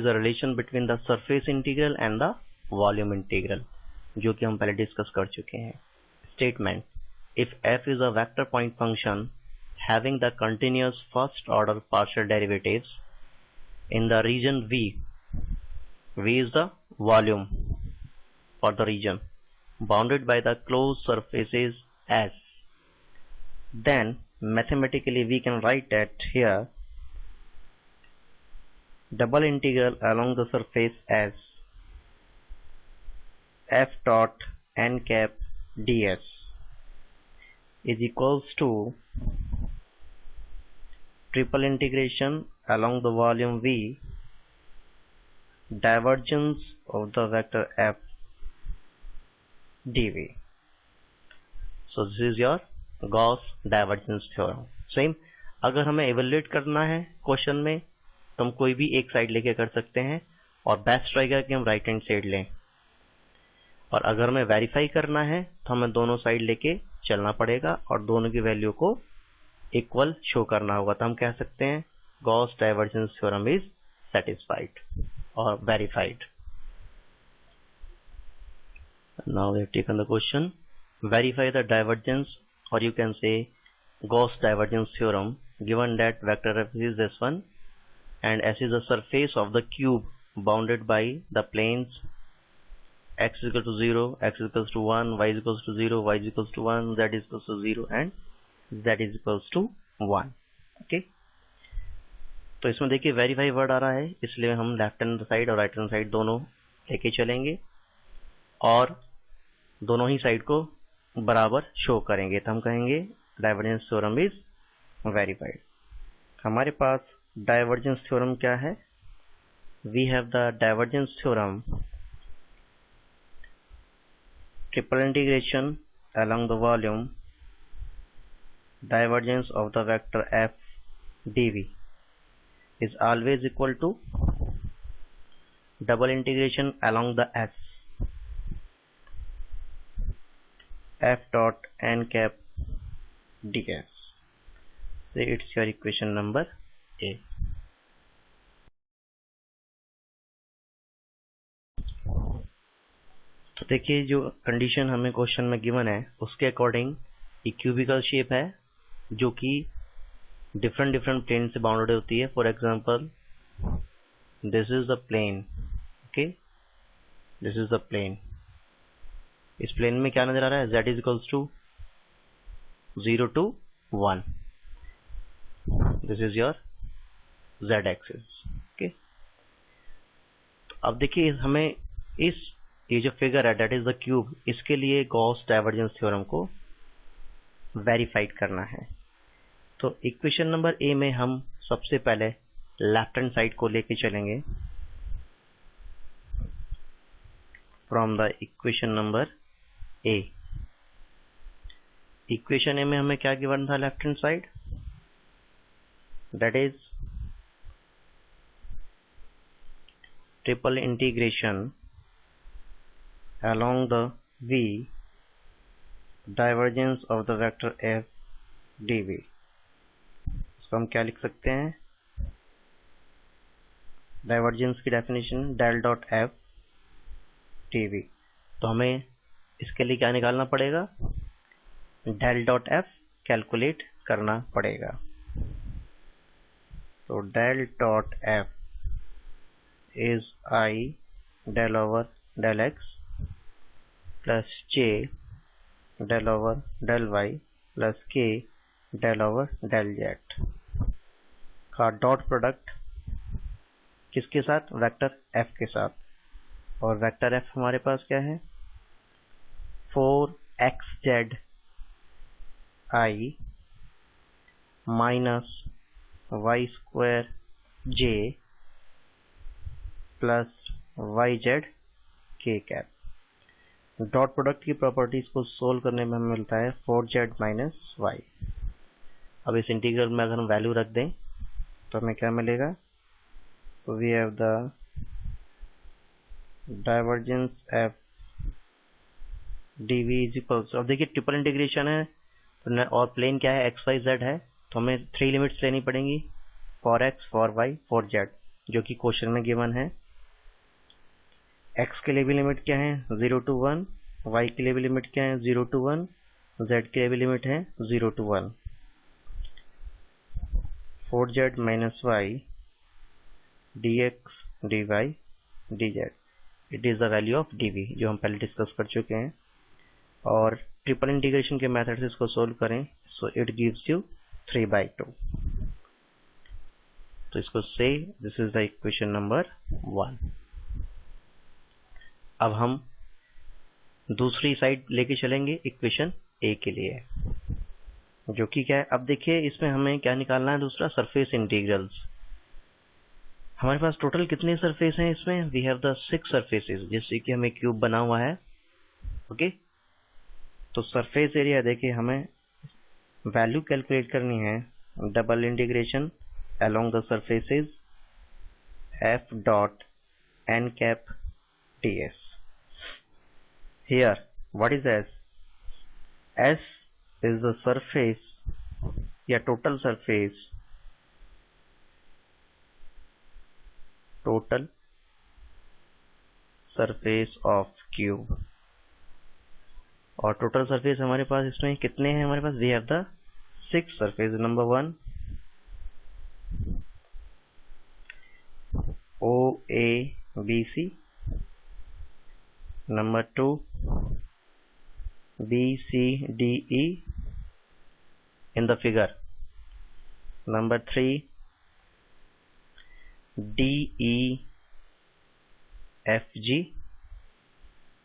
is a relation between the surface integral and the volume integral, जो कि हम पहले डिस्कस कर चुके हैं. Statement: if f is a vector point function having the continuous first order partial derivatives in the region V is the volume for the region bounded by the closed surfaces S, then mathematically we can write that here double integral along the surface S f dot n cap ds is equals to triple integration along the volume V divergence of the vector f dv. So this is your Gauss divergence theorem. Same अगर हमें evaluate करना है question में तो हम कोई भी एक साइड लेके कर सकते हैं और बेस्ट रहेगा कि हम राइट हैंड साइड लें, और अगर हमें वेरीफाई करना है तो हमें दोनों साइड लेके चलना पड़ेगा और दोनों की वैल्यू को इक्वल शो करना होगा. तो हम कह सकते हैं Gauss divergence theorem is satisfied और verified. Now we have taken the question. Verify the divergence, or you can say Gauss divergence theorem, given that vector f is this one and S is the surface of the cube bounded by the planes x is equal to 0, x is equal to 1, y is equal to 0, y is equal to 1, z is equal to 0 and z is equal to 1. Okay, तो इसमें देखिए verify word आ रहा है, इसलिए हम left hand side और right hand side दोनों लेके चलेंगे और दोनों ही साइड को बराबर शो करेंगे. तो हम कहेंगे डाइवर्जेंस थ्योरम इज वेरीफाइड. हमारे पास डाइवर्जेंस थ्योरम क्या है? We have the divergence theorem triple integration along the volume divergence of the vector f dv is always equal to double integration along the S f dot n cap ds. So it's your equation number A. तो देखिए जो condition हमें question में given है उसके according एक cubical shape है जो कि डिफरेंट प्लेन से बाउंडेड होती है. For example this is the plane. Okay, this is the plane. इस प्लेन में क्या नजर आ रहा है? z is equals to 0 to 1. This is your z axis. Okay, तो अब देखिए हमें ये जो फिगर है दैट इज द क्यूब, इसके लिए गॉस डाइवर्जेंस थ्योरम को वेरीफाइड करना है. तो इक्वेशन नंबर ए में हम सबसे पहले लेफ्ट हैंड साइड को लेके चलेंगे. From the equation number A. Equation A में हमें क्या गिवन था? Left hand side that is triple integration along the V divergence of the vector f dv. इसको हम क्या लिख सकते हैं? डाइवर्जेंस की definition del dot F dv. तो हमें इसके लिए क्या निकालना पड़ेगा? डेल डॉट एफ कैलकुलेट करना पड़ेगा. तो del dot F is i del over del x plus j del over del y plus k del over del z का डॉट प्रोडक्ट किसके साथ? वेक्टर f के साथ. और वेक्टर f हमारे पास क्या है? 4xz i minus y square j plus yz k cap. Dot product की प्रॉपर्टीज को सोल्व करने में हमें मिलता है 4z माइनस y. अब इस इंटीग्रल में अगर हम वैल्यू रख दें तो हमें क्या मिलेगा? So we have the divergence f dv is equals. अब देखिए ट्रिपल इंटीग्रेशन है और प्लेन क्या है? x y z है, तो हमें 3 लिमिट्स लेनी पड़ेंगी, for x, for y, for z. जो कि क्वेश्चन में गिवन है। x के लिए भी लिमिट क्या है 0 to 1, y के लिए भी लिमिट क्या है 0 to 1, z के लिए भी लिमिट है 0 to 1। 4z minus y dx dy dz, it is the value of dv, जो हम पहले डिस्कस कर चुके हैं। और ट्रिपल इंटीग्रेशन के मेथड से इसको सोल्व करें, सो इट गिव्स यू 3/2। तो इसको से this is the equation number 1। अब हम दूसरी साइड लेके चलेंगे इक्वेशन ए के लिए, जो कि क्या है। अब देखिए इसमें हमें क्या निकालना है, दूसरा सरफेस इंटीग्रल्स। हमारे पास टोटल कितने सरफेस हैं इसमें, वी हैव द 6 सरफेसेस, जिससे कि हमें क्यूब बना हुआ है। ओके, तो सरफेस एरिया देखिए हमें वैल्यू कैलकुलेट करनी है, double integration along the surfaces f dot n cap ds। Here what is s? S is the surface या total surface of cube। और टोटल सरफेस हमारे पास इसमें कितने हैं, हमारे पास we have the 6 surface. Number 1 OABC, number 2 BCDE in the figure, number 3 DEFG,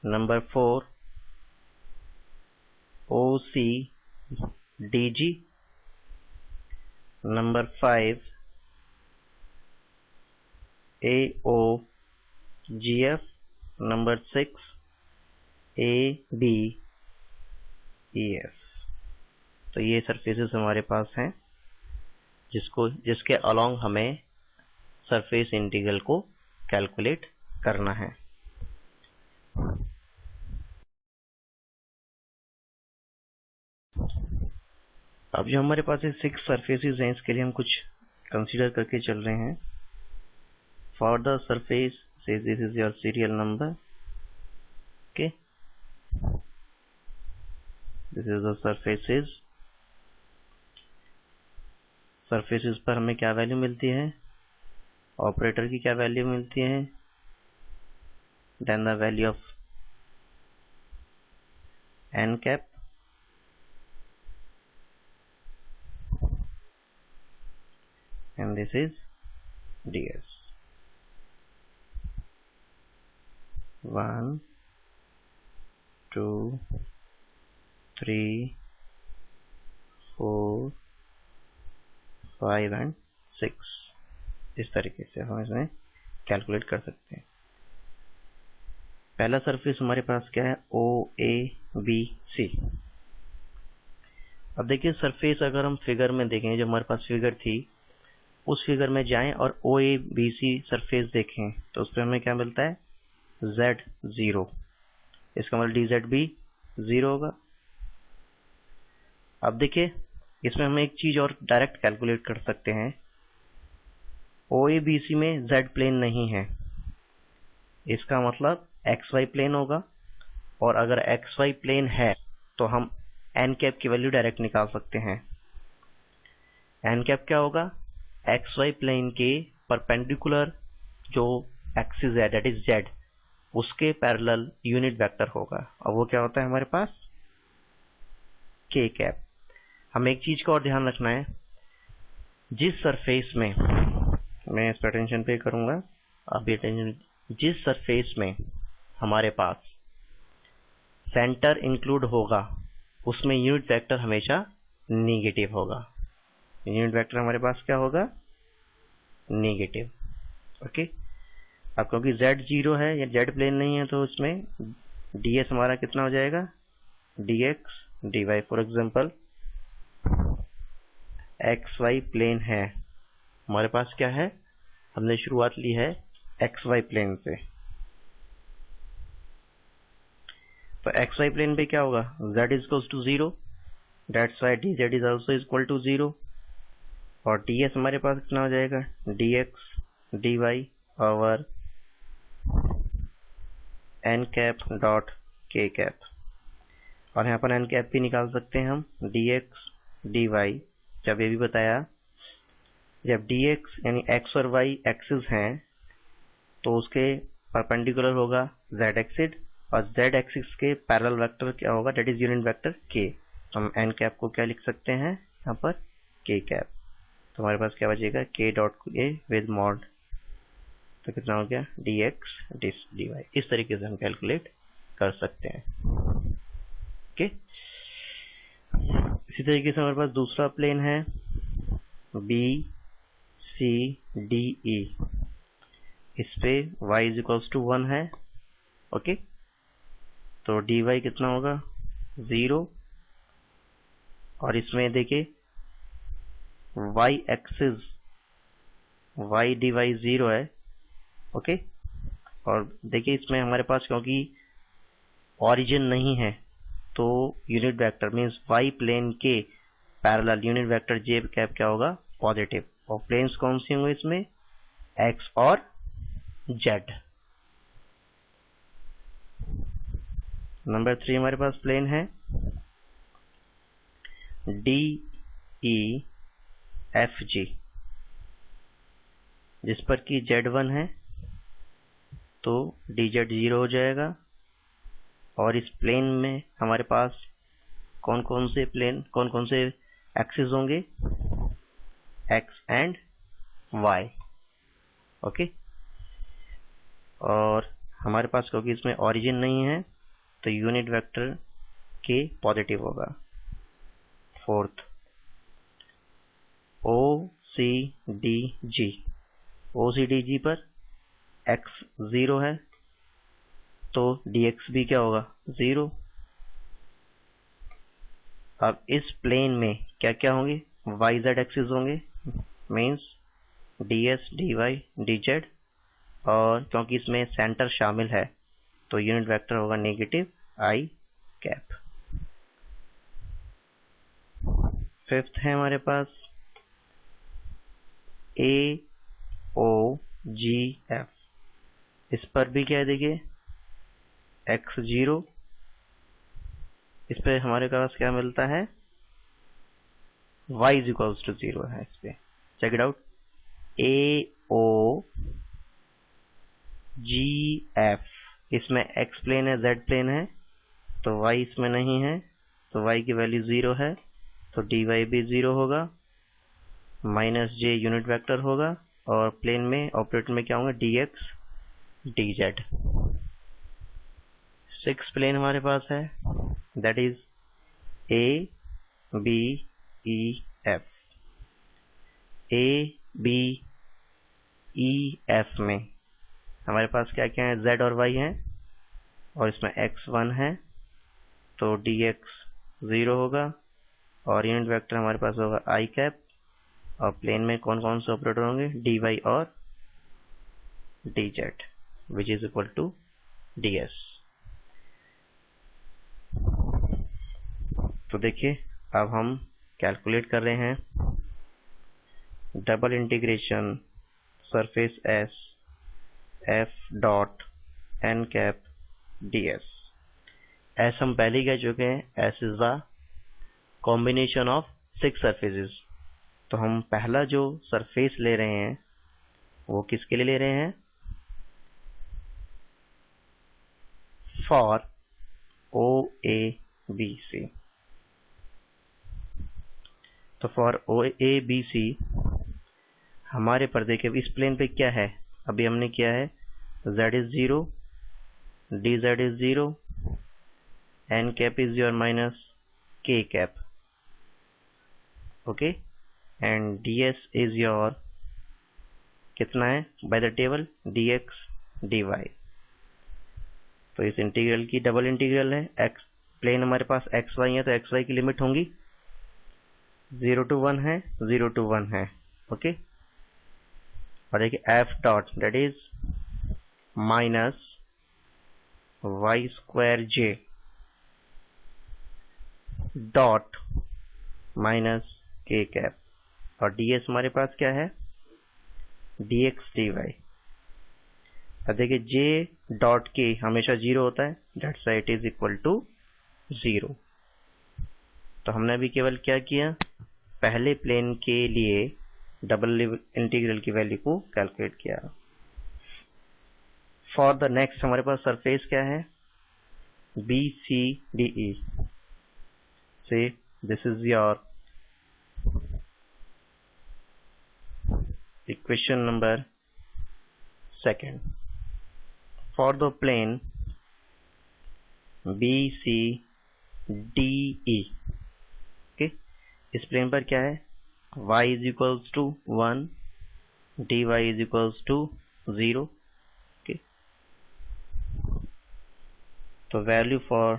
number 4 OCDG, number 5 AOGF, number 6 ABEF। तो ये सरफेसेस हमारे पास हैं जिसके अलोंग हमें सरफेस इंटीग्रल को कैलकुलेट करना है। अब जो हमारे पास ये 6 सरफेसेस हैं, इसके लिए हम कुछ कंसीडर करके चल रहे हैं। For the surface, says this is your serial number, okay, this is the surfaces पर हमें क्या वैल्यू मिलती है, ऑपरेटर की क्या वैल्यू मिलती है, then the value of n cap, and this is ds। 1 2 3 4 5 and 6, इस तरीके से हम इसमें कैलकुलेट कर सकते हैं। पहला सरफेस हमारे पास क्या है OABC। अब देखिए सरफेस अगर हम फिगर में देखें, जो हमारे पास फिगर थी उस फिगर में जाएं और OABC सरफेस देखें, तो उस पर हमें क्या मिलता है Z0, इसका मतलब DZ भी 0 होगा। अब देखिए इसमें हम एक चीज और डायरेक्ट कैलकुलेट कर सकते हैं, OABC में Z प्लेन नहीं है, इसका मतलब XY प्लेन होगा। और अगर XY प्लेन है तो हम n कैप की वैल्यू डायरेक्ट निकाल सकते हैं। n कैप क्या होगा, XY प्लेन के परपेंडिकुलर जो एक्सिस है दैट इज Z, उसके पैरेलल यूनिट वेक्टर होगा, और वो क्या होता है हमारे पास k कैप। हमें एक चीज का और ध्यान रखना है, जिस सरफेस में, मैं इस पर अटेंशन पे करूंगा, अभी अटेंशन, जिस सरफेस में हमारे पास सेंटर इंक्लूड होगा उसमें यूनिट वेक्टर हमेशा नेगेटिव होगा। यूनिट वेक्टर हमारे पास क्या होगा, नेगेटिव। ओके, अब क्योंकि Z 0 है या Z प्लेन नहीं है, तो इसमें ds हमारा कितना हो जाएगा, dx dy। For example XY plane है, हमारे पास क्या है, हमने शुरुआत ली है XY प्लेन से, तो XY प्लेन पे क्या होगा, Z is equals to 0, that's why dz is also equal to 0। और ds हमारे पास कितना हो जाएगा, dx dy over n cap dot k cap, और यहाँ पर n कैप भी निकाल सकते हैं हम, dx dy। जब ये भी बताया, जब dx यानी x और y एक्सिस हैं तो उसके परपेंडिकुलर होगा z एक्सिस, और z एक्सिस के पैरेलल वेक्टर क्या होगा, that is unit vector k। तो हम n कैप को क्या लिख सकते हैं यहाँ पर, k कैप। तो हमारे पास क्या बचेगा, k dot k with mod, तो कितना हो गया dx dy। इस तरीके से हम कैलकुलेट कर सकते हैं। ओके, इसी तरीके से हमारे पास दूसरा प्लेन है बी सी डी ई, इस पे y इज इक्वल्स टू 1 है। ओके, तो dy कितना होगा 0, और इसमें देखिए y एक्सिस y dy 0 है। ओके, और देखिए इसमें हमारे पास क्योंकि ओरिजिन नहीं है तो unit vector means y plane के parallel unit vector j cap क्या होगा, पॉजिटिव। और प्लेन्स कौन से होंगे इसमें, x और z। नंबर 3 हमारे पास प्लेन है डी ई एफ जी, जिस पर कि z1 है, तो dz 0 हो जाएगा। और इस प्लेन में हमारे पास कौन कौन से एक्सिस होंगे, x एंड y। ओके, और हमारे पास क्योंकि इसमें ओरिजिन नहीं है तो यूनिट वेक्टर k पॉजिटिव होगा। फोर्थ ओ सी डी जी पर x 0 है तो dx भी क्या होगा 0। अब इस प्लेन में क्या क्या होंगे, yz एक्सिस होंगे, मीन्स ds dy dz, और क्योंकि इसमें सेंटर शामिल है तो यूनिट वेक्टर होगा नेगेटिव i कैप। फिफ्थ है हमारे पास ए ओ जी एफ, इस पर भी क्या है देखिए x 0, इस पे हमारे पास क्या मिलता है, y इज इक्वल्स टू 0 है इस पे। Check it out, A O G F, इसमें x प्लेन है z प्लेन है, तो y इसमें नहीं है, तो y की वैल्यू 0 है, तो dy भी 0 होगा, माइनस j यूनिट वेक्टर होगा, और प्लेन में ऑपरेटर में क्या होंगे dx dz। 6 प्लेन हमारे पास है, that is A B E F. A B E F में हमारे पास क्या क्या है, z और y है, और इसमें x 1 है, तो dx 0 होगा, और यूनिट वेक्टर हमारे पास होगा i कैप, और प्लेन में कौन कौन से ऑपरेटर होंगे, dy और dz, which is equal to ds। तो देखिए अब हम कैलकुलेट कर रहे हैं double integration surface S F dot N cap ds। S हम पहले ही कह चुके हैं, S is the combination of 6 surfaces. तो हम पहला जो सरफेस ले रहे हैं वो किसके लिए ले रहे हैं, for O A B C. तो for O A B C हमारे पर देखिए इस प्लेन पे क्या है, अभी हमने किया है z is 0, dz is 0, n cap is your minus k cap, okay, and ds is your कितना है by the table dx dy। तो इस इंटीग्रल की डबल इंटीग्रल है, x प्लेन हमारे पास एक्स वाई है तो एक्स वाई की लिमिट होंगी 0 to 1 है, 0 to 1 है। ओके, और देखिए F dot that is minus Y square J dot minus K cap, और ds हमारे पास क्या है dx dy। अब देखिए j डॉट k हमेशा 0 होता है, that's why it is equal to 0। तो हमने अभी केवल क्या किया, पहले प्लेन के लिए डबल इंटीग्रल की वैल्यू को कैलकुलेट किया। फॉर द नेक्स्ट हमारे पास सरफेस क्या है, BCDE से this is your equation number second. For the plane BCDE, okay, इस प्लेन पर क्या है, y is equals to 1, dy is equals to 0, okay. तो value for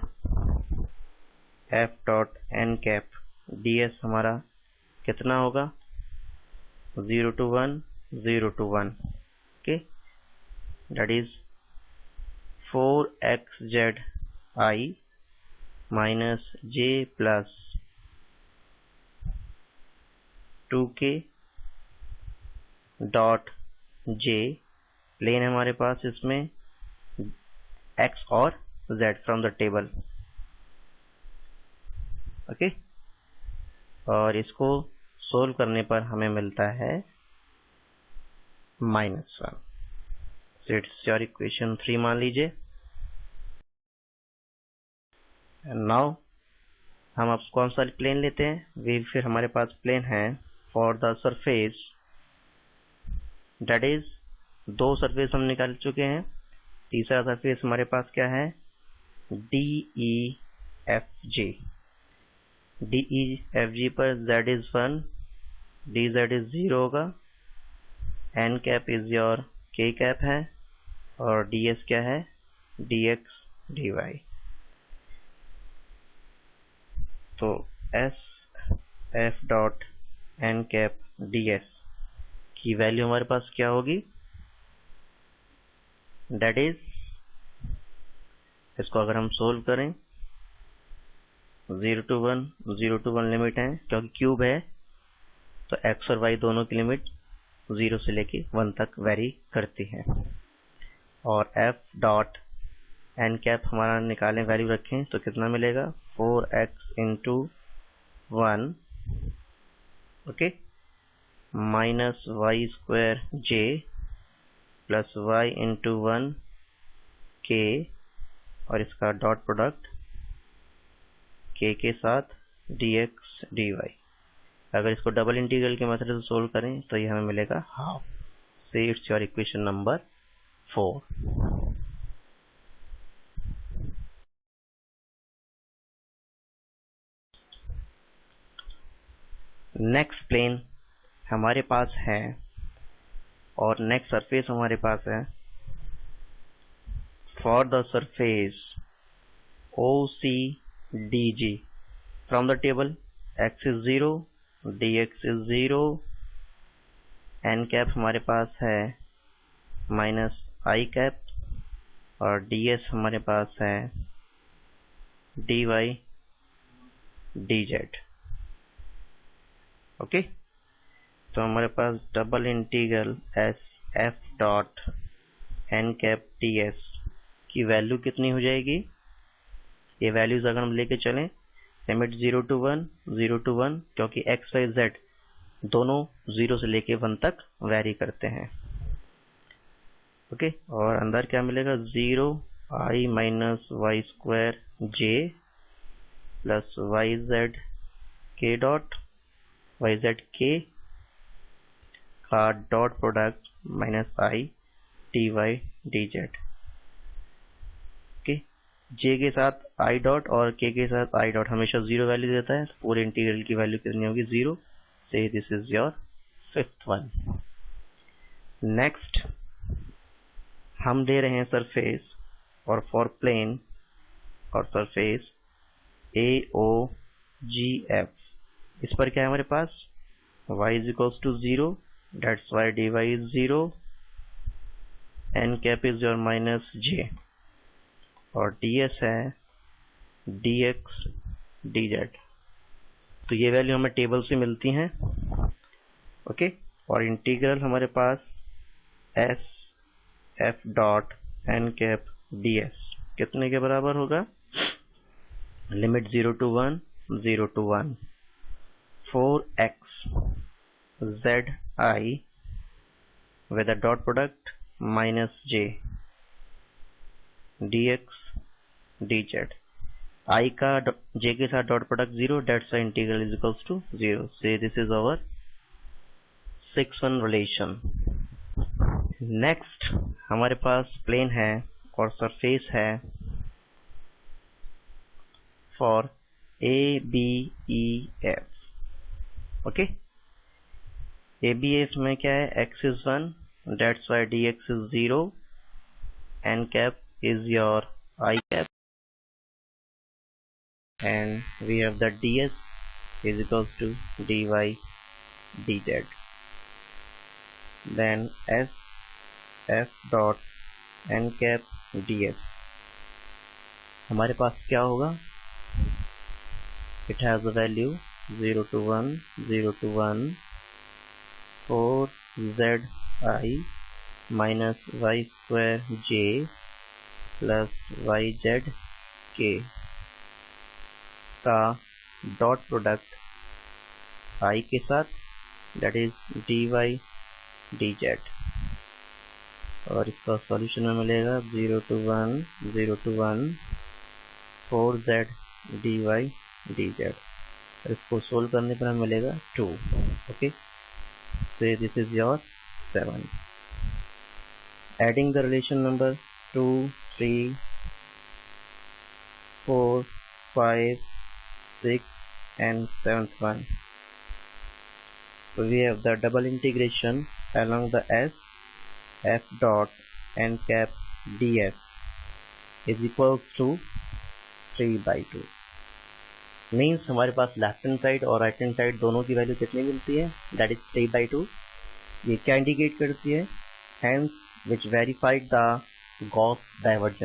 f dot n cap ds हमारा कितना होगा, 0 to 1, 0 to 1, okay, that is 4xzi minus j plus 2k dot j। प्लेन है हमारे पास इसमें x और z from the table, okay. और इसको सोल्व करने पर हमें मिलता है -1। सो इट्स योर इक्वेशन 3 मान लीजिए। एंड नाउ हम अब कौन सा प्लेन लेते हैं, फिर हमारे पास प्लेन है for the surface, that is 2 surface हम निकाल चुके हैं। तीसरा सरफेस हमारे पास क्या है, DEFG। DEFG पर z इज 1, dz इज 0 होगा, n cap is your k cap है, और ds क्या है, dx dy। तो s f dot n cap ds की वैल्यू हमारे पास क्या होगी, दैट इज, इसको अगर हम सोल्व करें 0 to 1, 0 to 1 लिमिट है, क्योंकि क्यूब है तो x और y दोनों की लिमिट 0 से लेके 1 तक वेरी करती है। और f डॉट n कैप हमारा निकालें, वैल्यू रखें तो कितना मिलेगा, 4x into 1, okay, minus Y square j plus y into 1 k, और इसका डॉट प्रोडक्ट k के साथ dx dy। अगर इसको डबल इंटीग्रल के मेथड से सोल्व करें तो ये हमें मिलेगा half. So it's your equation number 4। Next plane हमारे पास है और नेक्स्ट सरफेस हमारे पास है for the surface OCDG। From the table x is 0, dx is 0, n cap हमारे पास है माइनस i कैप, और ds हमारे पास है dy dz, ओके। तो हमारे पास double integral S F dot N cap ds की वैल्यू कितनी हो जाएगी, ये वैल्यूज अगर हम लेके चलें, लिमिट 0 to 1, 0 to 1, क्योंकि x y z दोनों 0 से लेके 1 तक वेरी करते हैं, ओके। और अंदर क्या मिलेगा, 0 i minus Y square j plus Y Z K dot Y Z K का dot product minus I T Y D Z, okay. J के साथ आई डॉट और के साथ आई डॉट हमेशा 0 वैल्यू देता है, तो पूरे इंटीग्रल की वैल्यू कितनी होगी, 0। से this is your 5th one. Next हम दे रहे हैं सरफेस और फॉर प्लेन और सरफेस AOGF। इस पर क्या है हमारे पास, y is equals to 0, that's why dy is 0, n cap is your minus j, और ds है dx dz। तो ये वैल्यू हमें टेबल से मिलती हैं, ओके। और इंटीग्रल हमारे पास S F dot N cap D S कितने के बराबर होगा? Limit 0 to 1 0 to 1 4x zi with a dot product minus j dx dz I का j के साथ dot product 0, that's why integral is equals to 0. Say this is our 6-1 relation. Next हमारे पास plane है और सरफेस है for ABEF. Okay, ABEF में क्या है? x is 1, that's why dx is 0, n cap is your I cap, and we have that ds is equals to dy dz. Then s f dot n cap ds हमारे पास क्या होगा? It has a value 0 to 1 0 to 1 4zi minus y square j plus yz k का dot product I के साथ, that is dy dz, और इसका solution में मिलेगा 0 to 1 0 to 1 4z dy dz, और इसको सोल्व करने पर हमें मिलेगा 2. ओके, से this is your 7. Adding the relation number 2 3 4 5 6 and 7th one. So we have the double integration along the s f dot n cap ds is equals to 3/2. Means हमारे पास left hand side और right hand side दोनों की value कितनी मिलती है? That is 3/2. ये क्या इंडिकेट करती है? Hence which verified the Gauss divergence